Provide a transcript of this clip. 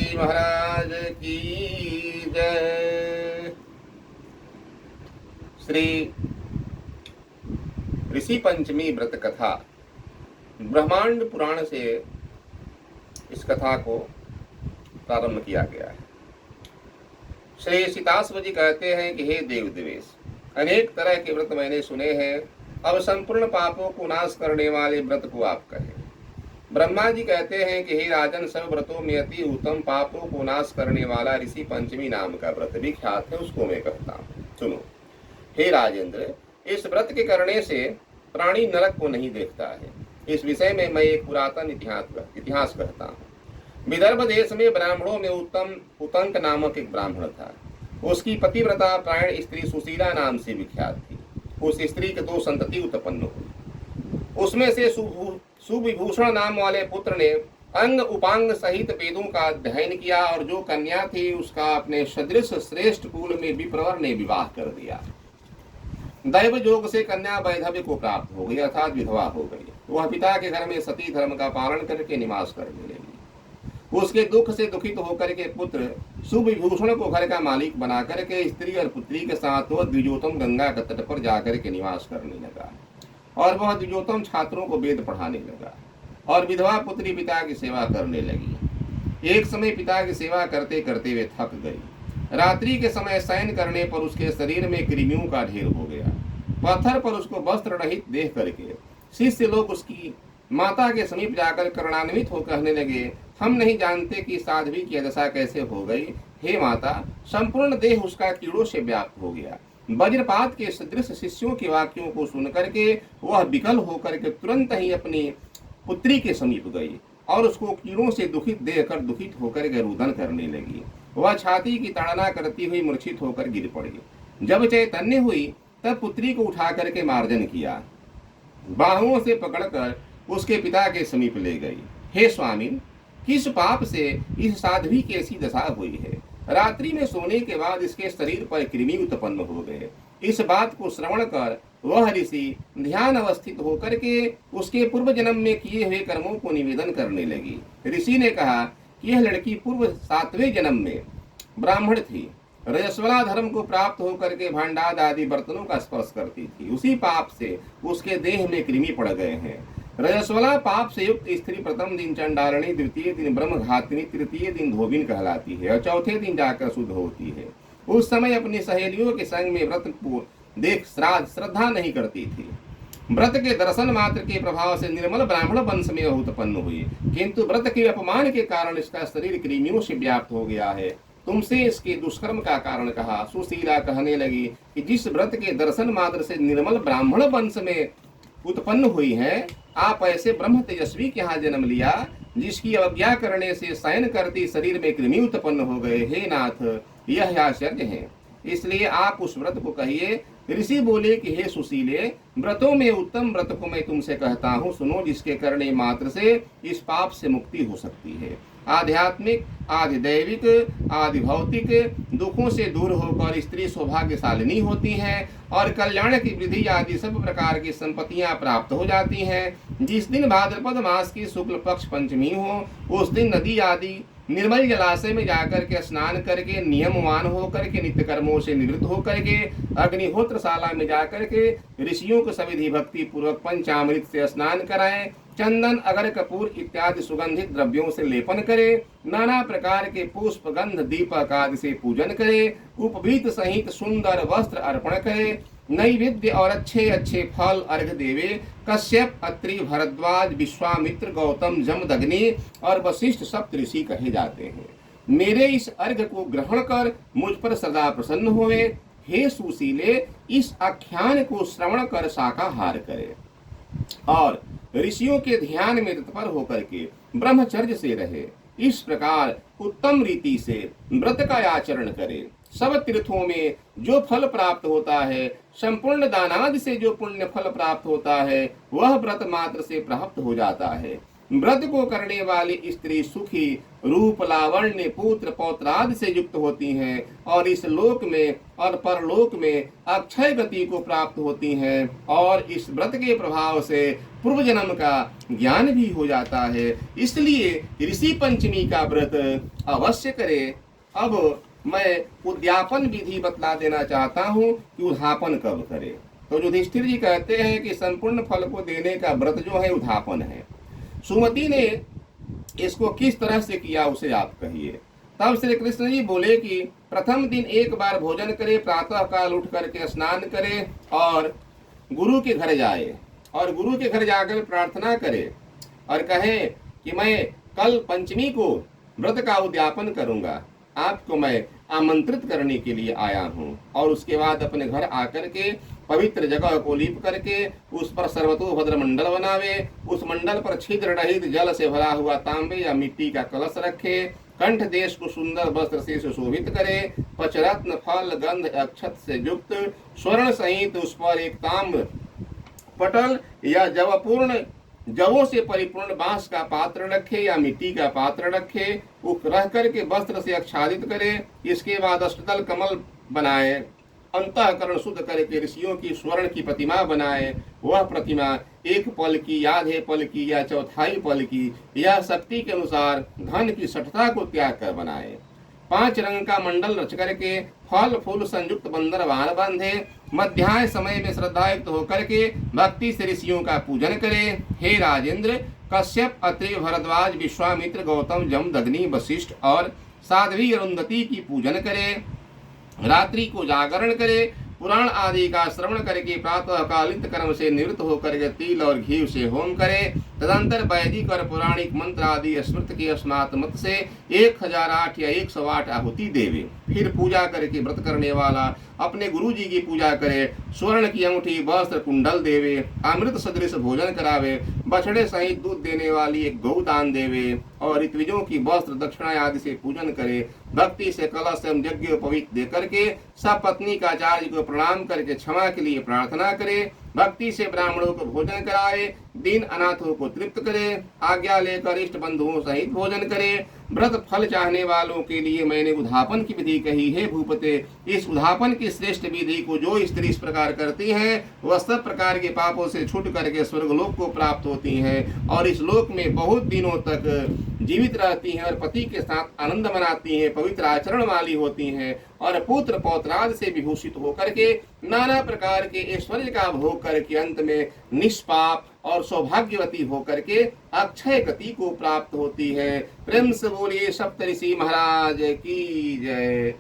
जी महाराज की जय। श्री ऋषि पंचमी व्रत कथा ब्रह्मांड पुराण से इस कथा को प्रारंभ किया गया है। श्री सीताश्व जी कहते हैं कि हे देव देवेश, अनेक तरह के व्रत मैंने सुने हैं, अब संपूर्ण पापों को नाश करने वाले व्रत को आप कहें। ब्रह्मा जी कहते हैं कि हे राजन, सब व्रतों में अति उत्तम पापों को नाश करने वाला ऋषि पंचमी नाम का व्रत भी ख्यात है, उसको मैं कहता हूँ। सुनो हे राजेंद्र, इस व्रत के करने से प्राणी नरक को नहीं देखता है। इस विषय में मैं एक पुरातन इतिहास कहता हूँ। विदर्भ देश में ब्राह्मणों में उत्तम उतंक नामक एक ब्राह्मण था। उसकी पतिव्रता प्राण स्त्री सुशीला नाम से विख्यात थी। उस स्त्री के 2 संतति उत्पन्न हुई। उसमें से सुविभूषण नाम वाले पुत्र ने अंग उपांग सहित वेदों का अध्ययन किया और जो कन्या थी उसका अपने सदृश श्रेष्ठ कुल में विप्रवर ने विवाह कर दिया। दैव योग से कन्या वैधव्य को प्राप्त हो गई, अर्थात विधवा हो गई। वह पिता के घर में सती धर्म का पालन करके निवास करने लगी। उसके दुख से दुखित होकर के पुत्र सुविभूषण को घर का मालिक बना करके स्त्री और पुत्री के साथ वह द्विजोतम गंगा के तट पर जाकर के निवास करने लगा और वह द्विजोतम छात्रों को वेद पढ़ाने लगा और विधवा पुत्री पिता की सेवा करने लगी। एक समय पिता की सेवा करते करते वे थक गई। रात्रि के समय शयन करने पर उसके शरीर में कृमियों का ढेर हो गया। पत्थर पर उसको वस्त्र रहित देख करके शिष्य लोग उसकी माता के समीप जाकर करुणान्वित हो कहने लगे, हम नहीं जानते कि साध्वी की दशा कैसे हो गई। हे माता, संपूर्ण देह उसका कीड़ों से व्याप्त हो गया। वज्रपात के सदृश शिष्यों के वाक्यों को सुन करके वह विकल होकर के तुरंत ही अपनी पुत्री के समीप गई और उसको कीड़ों से दुखित देखकर दुखित होकर के रुदन करने लगी। वह छाती की ताड़ना करती हुई मूर्छित होकर गिर पड़ी। जब चैतन्य हुई तब पुत्री को उठा करके मार्जन किया, बाहुओं से पकड़कर उसके पिता के समीप ले गई। हे स्वामी, किस पाप से इस साध्वी की ऐसी दशा हुई है? रात्रि में सोने के बाद इसके शरीर पर कृमि उत्पन्न हो गए। इस बात को श्रवण कर वह ऋषि ध्यान अवस्थित होकर के उसके पूर्व जन्म में किए हुए कर्मों को निवेदन करने लगी। ऋषि ने कहा कि यह लड़की पूर्व 7वें जन्म में ब्राह्मण थी। रजस्वला धर्म को प्राप्त होकर के भांडाद आदि बर्तनों का स्पर्श करती थी। उसी पाप से उसके देह में कृमि पड़ गए हैं। रजस्वला पाप से युक्त स्त्री प्रथम दिन चंडालनी, द्वितीय दिन ब्रह्मघातिनी, तृतीय दिन धोबिन कहलाती है और चौथे दिन जाकर शुद्ध होती है। उस समय अपनी सहेलियों के संग में व्रत देख श्रद्धा नहीं करती थी। व्रत के दर्शन मात्र के प्रभाव से निर्मल ब्राह्मण वंश में उत्पन्न हुई, किंतु व्रत के अपमान के कारण इसका शरीर कृमियों से व्याप्त हो गया है। तुमसे इसके दुष्कर्म का कारण कहा। सुशीला कहने लगी कि जिस व्रत के दर्शन मात्र से निर्मल ब्राह्मण वंश में उत्पन्न हुई है, आप ऐसे ब्रह्म तेजस्वी के यहाँ जन्म लिया जिसकी अवज्ञा करने से शयन करती शरीर में कृमि उत्पन्न हो गए। हे नाथ, यह आश्चर्य है, इसलिए आप उस व्रत को कहिए। ऋषि बोले कि हे सुशीले, व्रतों में उत्तम व्रत को मैं तुमसे कहता हूँ, सुनो, जिसके करने मात्र से इस पाप से मुक्ति हो सकती है। आध्यात्मिक, आदि दैविक, आदि भौतिक दुखों से दूर होकर स्त्री सौभाग्यशालिनी होती है और कल्याण की वृद्धि आदि सब प्रकार की संपत्तियां प्राप्त हो जाती हैं। जिस दिन भाद्रपद मास की शुक्ल पक्ष पंचमी हो, उस दिन नदी आदि निर्मल जलाशय में जाकर के स्नान करके नियमवान होकर के नित्य कर्मों से निवृत्त होकर के अग्निहोत्रशाला में जाकर के ऋषियों को सविधि भक्ति पूर्वक पंचामृत से स्नान कराएं, चंदन, अगर, कपूर इत्यादि सुगंधित द्रव्यों से लेपन करे, नाना प्रकार के पुष्प, गंध, दीपक आदि से पूजन करे, उपवीत सहित सुंदर वस्त्र अर्पण करे, नैवेद्य और अच्छे अच्छे फल अर्घ देवे। कश्यप, अत्रि, भरद्वाज, विश्वामित्र, गौतम, जमदग्नि और वशिष्ठ सप्त ऋषि कहे जाते हैं। मेरे इस अर्घ को ग्रहण कर मुझ पर सदा प्रसन्न हुए। हे सुशीले, इस आख्यान को श्रवण कर शाकाहार करे और ऋषियों के ध्यान में तत्पर होकर के ब्रह्मचर्य से रहे। इस प्रकार उत्तम रीति से व्रत का आचरण करे। सब तीर्थों में जो फल प्राप्त होता है, संपूर्ण दानादि से जो पुण्य फल प्राप्त होता है, वह व्रत मात्र से प्राप्त हो जाता है। व्रत को करने वाली स्त्री सुखी, रूप लावण्य, पुत्र पौत्रादि से युक्त होती हैं और इस लोक में और परलोक में अक्षय गति को प्राप्त होती हैं और इस व्रत के प्रभाव से पूर्व जन्म का ज्ञान भी हो जाता है। इसलिए ऋषि पंचमी का व्रत अवश्य करे। अब मैं उद्यापन विधि बतला देना चाहता हूँ कि उद्यापन कब करे। तो युधिष्ठिर जी कहते हैं कि संपूर्ण फल को देने का व्रत जो है उद्यापन है। सुमति ने इसको किस तरह से किया उसे आप कहिए। तब श्री कृष्ण जी बोले कि प्रथम दिन एक बार भोजन करे, प्रातः काल उठ करके स्नान करे और गुरु के घर जाए और गुरु के घर जाकर प्रार्थना करे और कहे कि मैं कल पंचमी को व्रत का उद्यापन करूंगा, आपको मैं आमंत्रित करने के लिए आया हूँ। और उसके बाद अपने घर आकर के पवित्र जगह को लीप करके उस पर सर्वतोभद्र मंडल बनावे, उस मंडल पर छिद्र रहित जल से भरा हुआ तांबे या मिट्टी का कलश रखे, कंठ देश को सुंदर वस्त्र से सुशोभित करे, पचरत्न फल गंध अक्षत से युक्त स्वर्ण सहित उस पर एक ताम्र पटल या जवों से परिपूर्ण बांस का पात्र रखे या मिट्टी का पात्र रखे, रख करके वस्त्र से आच्छादित करे। इसके बाद अष्टदल कमल बनाए, अंतःकरण शुद्ध करके ऋषियों की स्वर्ण की प्रतिमा बनाए। वह प्रतिमा एक पल की, आधे पल की या चौथाई पल की या शक्ति के अनुसार धन की सठता को त्याग कर बनाए। 5 रंग का मंडल रच करके फल फूल संयुक्त बंदर वाहन बांधे। मध्याह्न समय में श्रद्धायुक्त होकर के भक्ति से ऋषियों का पूजन करे। हे राजेंद्र, कश्यप, अत्रि, भरद्वाज, विश्वामित्र, गौतम, जमदग्नि, वशिष्ठ और साध्वी अरुंधति की पूजन करे। रात्रि को जागरण करे, पुराण आदि का श्रवण करके प्रातः कालित कर्म से निवृत्त होकर के तिल और घी से होम करे। तदंतर वैदिक और पौराणिक मंत्र आदि स्मृत के स्नात मत से 1008 या 108 आहुति देवे। फिर पूजा करके व्रत करने वाला अपने गुरु जी की पूजा करे, स्वर्ण की अंगूठी, वस्त्र, कुंडल देवे, अमृत सदृश भोजन करावे, बछड़े सहित दूध देने वाली एक गौ दान देवे और ऋत्विजों की वस्त्र दक्षिणा आदि से पूजन करे। भक्ति से कलश एवं यज्ञ पवित्र दे करके सब पत्नी का आचार्य को प्रणाम करके क्षमा के लिए प्रार्थना करे। भक्ति से ब्राह्मणों को भोजन कराए, दीन अनाथों को तृप्त करे, आज्ञा लेकर इष्ट बंधुओं सहित भोजन करे। व्रत फल चाहने वालों के लिए मैंने उद्यापन की विधि कही है भूपते। इस उद्यापन की श्रेष्ठ विधि को जो स्त्री इस प्रकार करती है वह सब प्रकार के पापों से छूट करके स्वर्गलोक को प्राप्त होती है और इस लोक में बहुत दिनों तक जीवित रहती हैं और पति के साथ आनंद मनाती हैं, पवित्र आचरण वाली होती हैं और पुत्र पौत्राद से विभूषित होकर के नाना प्रकार के ऐश्वर्य का भोग करके अंत में निष्पाप और सौभाग्यवती होकर के अक्षय गति को प्राप्त होती है। प्रेम से बोलिए सप्तऋषि महाराज की जय।